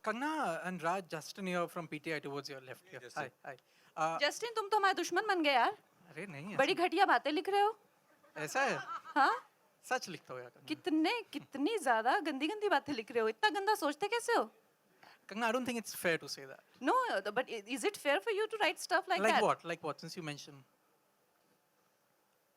Kangna and Raj, Justin here from PTI towards your left here. Hi, hi. Justin तुम तो हमारे दुश्मन बन गए यार. अरे नहीं बड़ी घटिया बातें लिख रहे हो. ऐसा है. हाँ? सच लिखता हो यार. कितनी ज़्यादा गंदी गंदी बातें लिख रहे हो. इतना गंदा सोचते कैसे हो? Kangna, I don't think it's fair to say that. No, but is it fair for you to write stuff like that? Like what? Like what? Since you mentioned.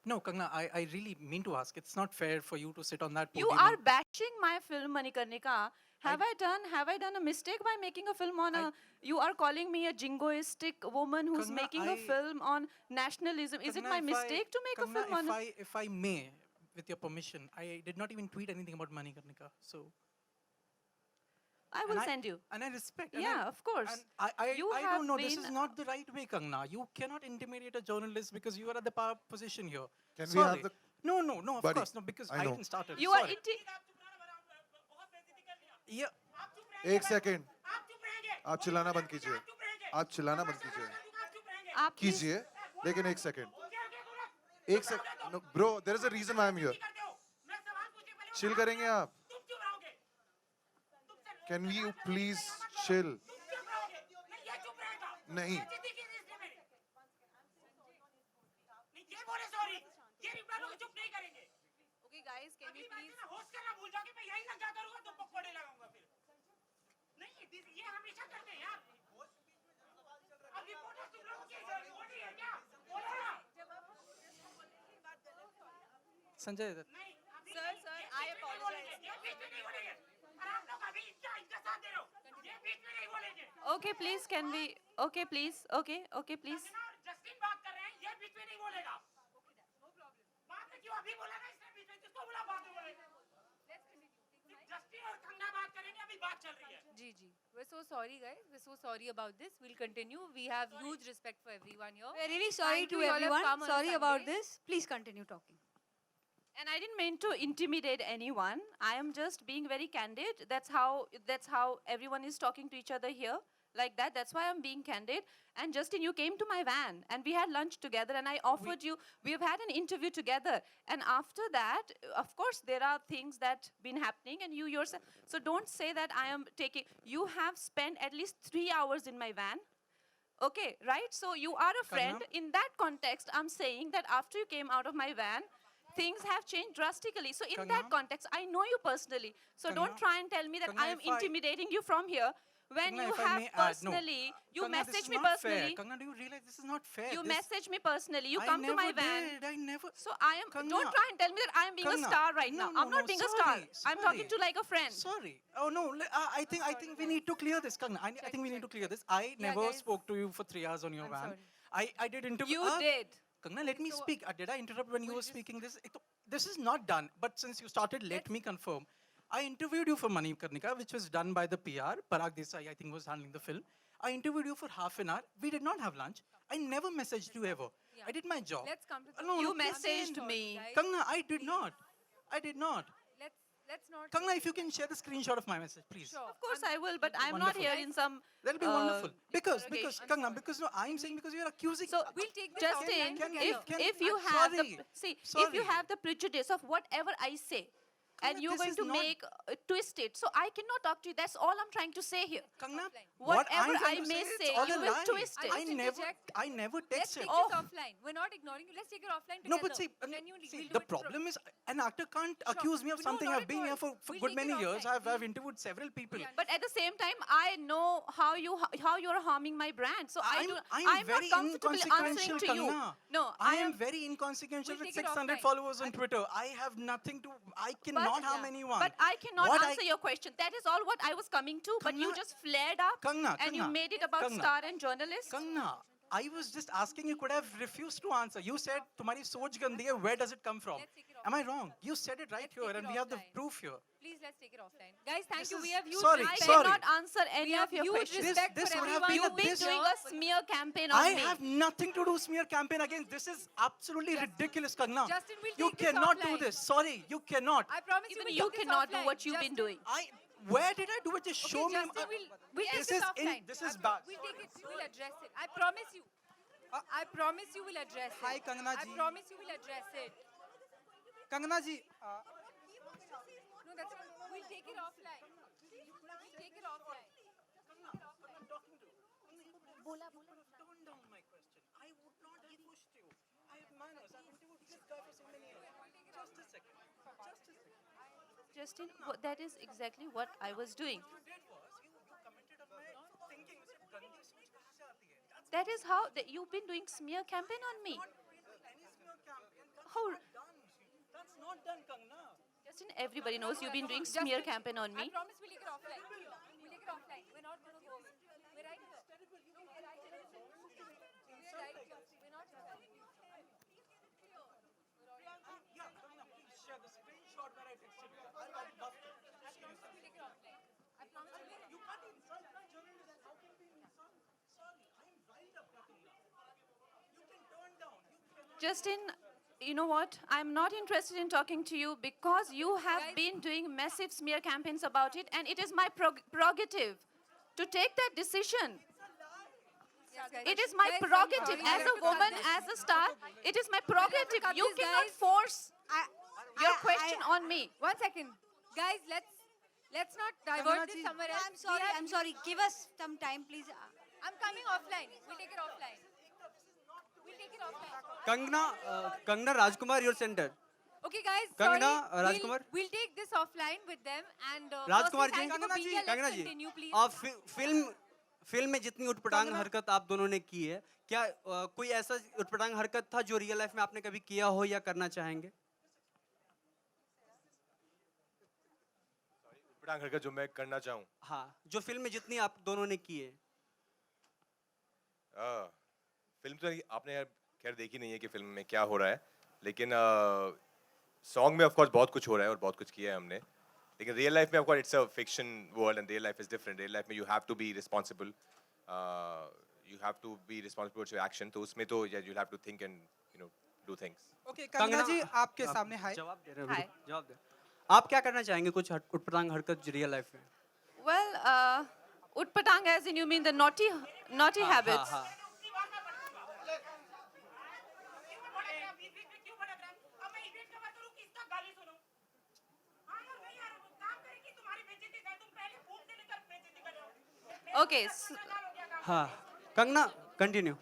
No, Kangna, I really mean to ask. It's not fair for you to sit on that podium. You are bashing my film, Manikarnika. Have I done a mistake by making a film on a? You are calling me a jingoistic woman who's Kangna, making a film on nationalism. Is it Kangna, my mistake to make a film on? If I may, with your permission, I did not even tweet anything about Manikarnika. So. I will send you. And I respect. Yeah, of course. And I don't know. This is not the right way, Kangna. You cannot intimidate a journalist because you are at the power position here. Can we Sorry. have the? No, of Buddy, course, no, because I I know. didn't start it. You Sorry. Yeah. एक second आप चिल्लाना बंद कीजिए. आप चिल्लाना बंद कीजिए. आप कीजिए लेकिन एक second. No, bro, there is a reason why I'm here. Chill करेंगे आप? Can you please chill? नहीं. Okay, guys, can we please? Sanjay, Sir, I apologize. Okay, please, can we? Okay, please. Okay, please. Ji ji we're so sorry guys, we're so sorry about this. We'll continue. We have huge respect for everyone here. We're really sorry Thank to you, you all have everyone. come on a Sorry about Sunday. this. Please continue talking. And I didn't mean to intimidate anyone. I am just being very candid. That's how everyone is talking to each other here. Like that. That's why I'm being candid. And Justin, you came to my van and we had lunch together and I offered you, we have had an interview together. And after that, of course, there are things that been happening and you yourself. So don't say that I am taking, you have spent at least 3 hours in my van. Okay, right? So you are a friend. Kangna? In that context, I'm saying that after you came out of my van, things have changed drastically. So in that Kangna? context, I know you personally. So don't Kangna? try and tell me that Kangna, I am if I- intimidating you from here. When Kangna, you if I have may add, no. personally, you Kangna, this message is me not fair. personally. Kangna, do you realize this is not fair? You This- message me personally. You I come to my never van. did. I never. So I am. Kangna. Don't try and tell me that I am being a Kangna, star right no, now. no, I'm not no, being a star. sorry, I'm talking sorry. to like a friend. Sorry. Oh no. I think we need to clear this, Kangna. I think we need to clear this. I never guys. spoke to you for 3 hours on your I'm van. sorry. I did interview. You did. Kangna, let me So, speak. Did I interrupt when you we'll were just- speaking this? This is not done. But since you started, let me confirm. I interviewed you for Manikarnika, which was done by the PR. Parag Desai, I think, was handling the film. I interviewed you for half an hour. We did not have lunch. I never messaged you ever. Yeah. I did my job. Let's come to the- No, You no, please. messaged Sorry, me. guys. Kangna, I did not. I did not. Let's not Kangna, if you can share the screenshot of my message, please. Sure. Of course I will, but I'm not Wonderful. here in some. That'll be uh, wonderful. Because, interrogation. Kangna, because no, I'm saying because you're accusing. So We'll take this Justin, offline Can- together. if you I'm have sorry. if Sorry. you have the prejudice of whatever I say, and Kangna, you're this going is to not- make twist it, so I cannot talk to you. That's all I'm trying to say here. Kangna, Offline. what Whatever I'm trying I to may it's say, all you a will lie. twist it. I just interject. I never Let's texted. take Oh. this offline. We're not ignoring you. Let's take it offline together. No, but see, Genuinely, see we'll do the it pro- problem is an actor can't accuse me of No, something. not I've at been all. here for We'll good take many it years. offline. I've interviewed several people. But at the same time, I know how you're harming my brand. So I'm I'm very not comfortable inconsequential, answering to you. Kangna. No, I am very inconsequential We'll with take it 600 offline. followers on Twitter. I have nothing to. I cannot harm anyone. But I cannot What answer your question. That is all what I was coming to. But you Kangna- just flared up Kangna, and you Kangna, made it about Kangna. star and journalist. Kangna, I was just asking. You could have refused to answer. You said, "Tumhari soch gandi hai. Where does it come from?" Let's take it Am I wrong? You said it right Let's here, take and it we have the offline. proof here. Please, let's take it offline. Guys, thank This you. is- We have huge sorry, I respect. sorry. cannot answer any have of your huge questions. respect This for would have everyone. been You've been this- doing a smear campaign on I me. have nothing to do smear campaign against. This is absolutely ridiculous, Kangna. Justin, we'll You take this cannot do offline. this. Sorry, you cannot. I promise Even we'll you do this cannot do offline. what you've been doing. Where did I do it? Just show Okay, me. Justin, we'll take This this is offline. this is bad. We'll take it. We'll address it. I promise you. I promise you will address it. Hi, Kangana I ji. promise you will address it. Kangana ji No, that's We'll take it offline. We'll take it offline. Tone down my question. I would not have pushed you. I have manners. I've interviewed this guy for so many years. Just a second. Just a second. Justin, that is exactly what I was doing. What you did was you commented on my thinking. You said गंदी सोच कहाँ से आती है? That's That is how you've been doing smear campaign on me. not any smear campaign. That's How- not done. That's not done, Kangna. Justin, everybody knows you've been doing smear campaign on I me. promise we'll take it offline. We'll take it offline. We're not going to go over it. We're right here. No, we're right here. We're right here. We're not Yeah, Kangna, please share the screenshot that I texted you. I'd love to. We'll take it offline. I promise we'll You can't insult my journalist. How can we insult? Sorry, I'm riled up, Kangna. You can turn down. You cannot. Justin, you know what? I'm not interested in talking to you because you have been doing massive smear campaigns about it, and it is my prerogative to take that decision. Yes, guys. It is my Guys, prerogative sorry, as we a have to cut woman, this. as a star. It is my prerogative. cut You this, cannot guys. force your question on me. 1 second. Guys, let's not divert this somewhere else. I'm sorry. Give us some time, please. I'm coming offline. We'll take it offline. We'll take it offline. Kangna Rajkumar, your center. Okay, guys. Kangana, sorry. Rajkumar? We'll take this offline with them. And Rajkumar firstly, ji, thank you for being here. Kangana Let's ji, continue, please. आप film में जितनी उटपटांग हरकत आप दोनों ने की है, क्या कोई ऐसा उटपटांग हरकत था जो रियल लाइफ में आपने कभी किया हो या करना चाहेंगे? उटपटांग हरकत जो मैं करना चाहूँ, हाँ, जो फिल्म में जितनी आप दोनों ने की है। फिल्म तो आपने यार खैर देखी नहीं है कि फिल्म में क्या हो रहा है, लेकिन सॉन्ग में ऑफ कोर्स बहुत कुछ हो रहा है और बहुत कुछ किया है हमने, लेकिन रियल लाइफ में of course it's a fiction world and real life is different. Real life में you have to be responsible, you have to be responsible for your action, तो उसमें तो you have to think and you know do things. Okay, Kangana ji, आपके सामने हाय. जवाब दे रहे हाय. हैं, जवाब दे. आप क्या करना चाहेंगे कुछ उटपटांग हरकत जो रियल लाइफ में? Well, utpatang as in you mean the naughty habits. हाँ. Okay. हाँ, कंगना कंटिन्यू.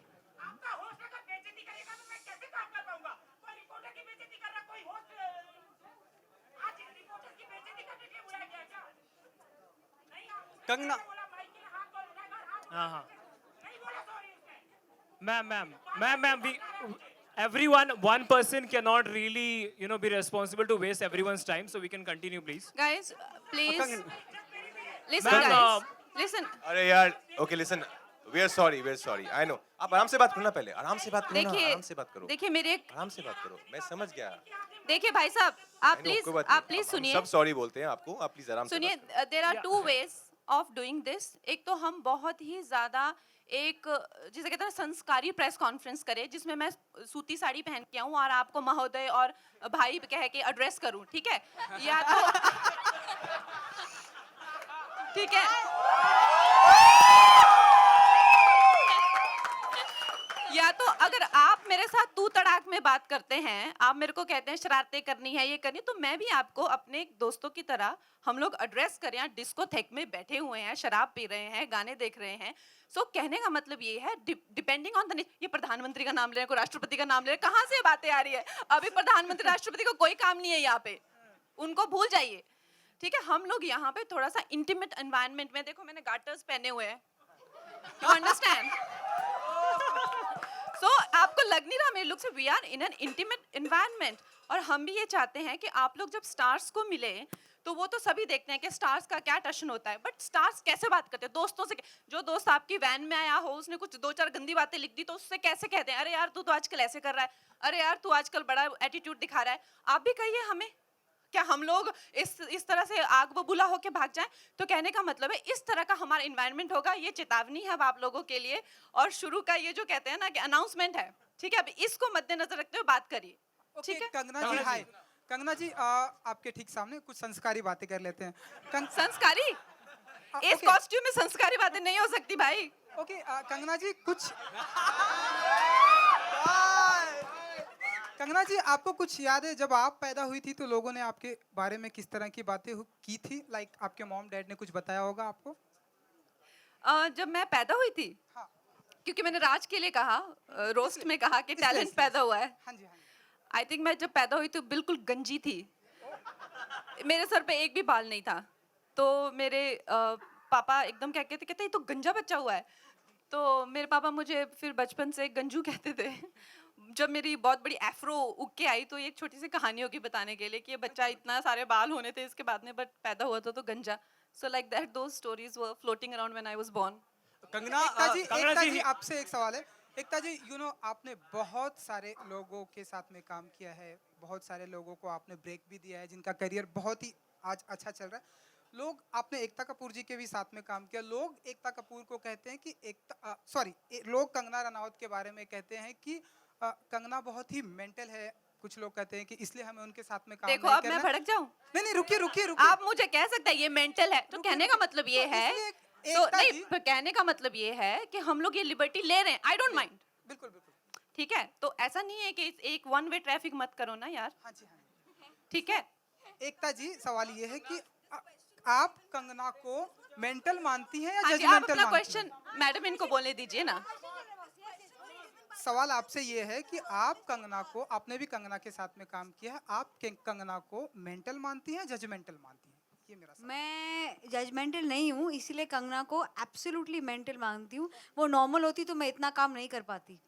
कंगना, हाँ हाँ ma'am we everyone one person cannot really be responsible to waste everyone's time, so we can continue please. Guys, please. Kangana, Listen, Ma'am, guys. Listen. अरे यार, okay listen, we are sorry, I know. आप आराम से बात करो ना, पहले आराम से बात करो ना, देखिए, आराम से बात करो, देखिए मेरे एक, आराम से बात करो. मैं समझ गया. देखिए भाई साहब, आप I know, प्लीज, कोई बात आप नहीं. प्लीज हम सुनिए. सब सॉरी बोलते हैं आपको, आप प्लीज आराम से सुनिए, बात करो. There are two ways of doing this. एक तो हम बहुत ही ज्यादा एक जिसे कहते हैं ना संस्कारी प्रेस कॉन्फ्रेंस करें, जिसमें मैं सूती साड़ी पहन के आऊं और आपको महोदय और भाई कह के एड्रेस करूं, ठीक है? या तो ठीक है, या तो अगर आप मेरे साथ तू तड़ाक में बात करते हैं, आप मेरे को कहते हैं शरारतें करनी है, ये करनी, तो मैं भी आपको अपने एक दोस्तों की तरह हम लोग एड्रेस करें. यहाँ डिस्कोथेक में बैठे हुए हैं, शराब पी रहे हैं, गाने देख रहे हैं. सो कहने का मतलब ये है, डिपेंडिंग ऑन द, ये प्रधानमंत्री का नाम ले रहे हैं, कोई राष्ट्रपति का नाम ले रहे हैं, कहाँ से बातें आ रही है? अभी प्रधानमंत्री राष्ट्रपति को कोई काम नहीं है यहाँ पे, उनको भूल जाइए, ठीक है? हम लोग यहाँ पे थोड़ा सा इंटीमेट एनवायरनमेंट में, देखो मैंने गार्टर्स पहने हुए हैं, यू अंडरस्टैंड? सो आपको लग नहीं रहा मेरे लुक से? We are in an intimate environment. और हम भी ये चाहते हैं कि आप लोग जब स्टार्स को मिले तो वो तो सभी देखते हैं कि स्टार्स का क्या टशन होता है, बट स्टार्स कैसे बात करते हैं दोस्तों से. जो दोस्त आपकी वैन में आया हो, उसने कुछ 2-4 गंदी बातें लिख दी, तो उससे कैसे कहते हैं, अरे यार तू तो आजकल ऐसे कर रहा है, अरे यार तू आजकल बड़ा एटीट्यूड दिखा रहा है. आप भी कहिए हमें, क्या हम लोग इस तरह से आग बबूला होके भाग जाएं? तो कहने का मतलब है इस तरह का हमारा एनवायरनमेंट होगा. ये चेतावनी है अब आप लोगों के लिए, और शुरू का ये जो कहते हैं ना कि अनाउंसमेंट है, ठीक है? अब इसको मद्देनजर रखते हुए बात करिए, ठीक है? कंगना जी हाय. कंगना जी, आपके ठीक सामने कुछ संस्कारी बातें कर लेते हैं. संस्कारी? इस ओके. कॉस्ट्यूम में संस्कारी बातें नहीं हो सकती भाई. ओके, कंगना जी कुछ, कंगना जी आपको कुछ याद है जब आप पैदा हुई थी तो लोगों ने आपके बारे में किस तरह की बातें की थी? लाइक आपके मॉम डैड ने कुछ बताया होगा आपको? जब मैं पैदा हुई थी, हाँ. क्योंकि मैंने राज के लिए कहा, रोस्ट में कहा कि इसलिए, टैलेंट इसलिए। पैदा हुआ है। हाँ जी हाँ जी आई थिंक मैं जब पैदा हुई तो बिल्कुल गंजी थी, मेरे सर पे एक भी बाल नहीं था। तो मेरे पापा एकदम क्या कहते कहते ये तो गंजा बच्चा हुआ है। तो मेरे पापा मुझे फिर बचपन से गंजू कहते थे। जब मेरी बहुत बड़ी एफ्रो उग के आई तो ये एक छोटी सी कहानी होगी बताने के लिए कि ये बच्चा इतना सारे बाल होने थे इसके बाद में बट पैदा हुआ था तो गंजा। So like that those stories were floating around when I was born. Kangana Ekta ji आपसे एक सवाल है। एकता जी आपने बहुत सारे लोगों के साथ में काम किया है, बहुत सारे लोगों को आपने ब्रेक भी दिया है जिनका करियर बहुत ही आज अच्छा चल रहा है। लोग आपने एकता कपूर जी के भी साथ में काम किया। लोग एकता कपूर को कहते हैं कि लोग कंगना रनावत के बारे में कहते हैं कि कंगना बहुत ही मेंटल है। कुछ लोग कहते हैं कि इसलिए हमें उनके साथ में काम देखो नहीं अब मैं करना। भड़क जाऊं? नहीं रुकिए आप मुझे कह सकते हैं ये मेंटल है तो कहने का मतलब ये है तो एकता नहीं जी पर कहने का मतलब ये है कि हम लोग ये लिबर्टी ले रहे हैं। आई डोंट माइंड, बिल्कुल बिल्कुल। ठीक है? तो ऐसा नहीं है कि एक वन वे ट्रैफिक मत करो ना यार, हाँ जी हाँ जी। ठीक है? एकता जी सवाल ये है कि आप कंगना को मेंटल मानती हैं या हाँ जी, आप जजमेंटल अपना मानती हैं? क्वेश्चन मैडम इनको बोलने दीजिए ना। सवाल आपसे ये है कि आप कंगना को, आपने भी कंगना के साथ में काम किया है, आप कंगना को मेंटल मानती हैं जजमेंटल मानती हैं? ये मेरा सवाल। मैं जजमेंटल नहीं हूँ, इसीलिए कंगना को एब्सोल्युटली मेंटल मानती हूँ। वो नॉर्मल होती तो मैं इतना काम नहीं कर पाती।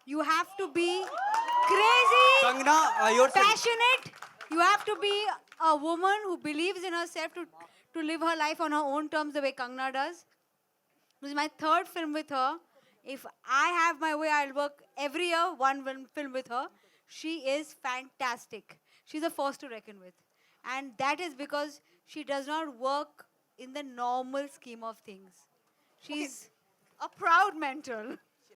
You have to be crazy, Kangana your passionate. You have to be a woman who believes in herself to live her life on her own terms the way Kangna does. This is my third film with her. If I have my way, I'll work every year one film with her. She is fantastic. She's a force to reckon with. And that is because she does not work in the normal scheme of things. She's a proud mental.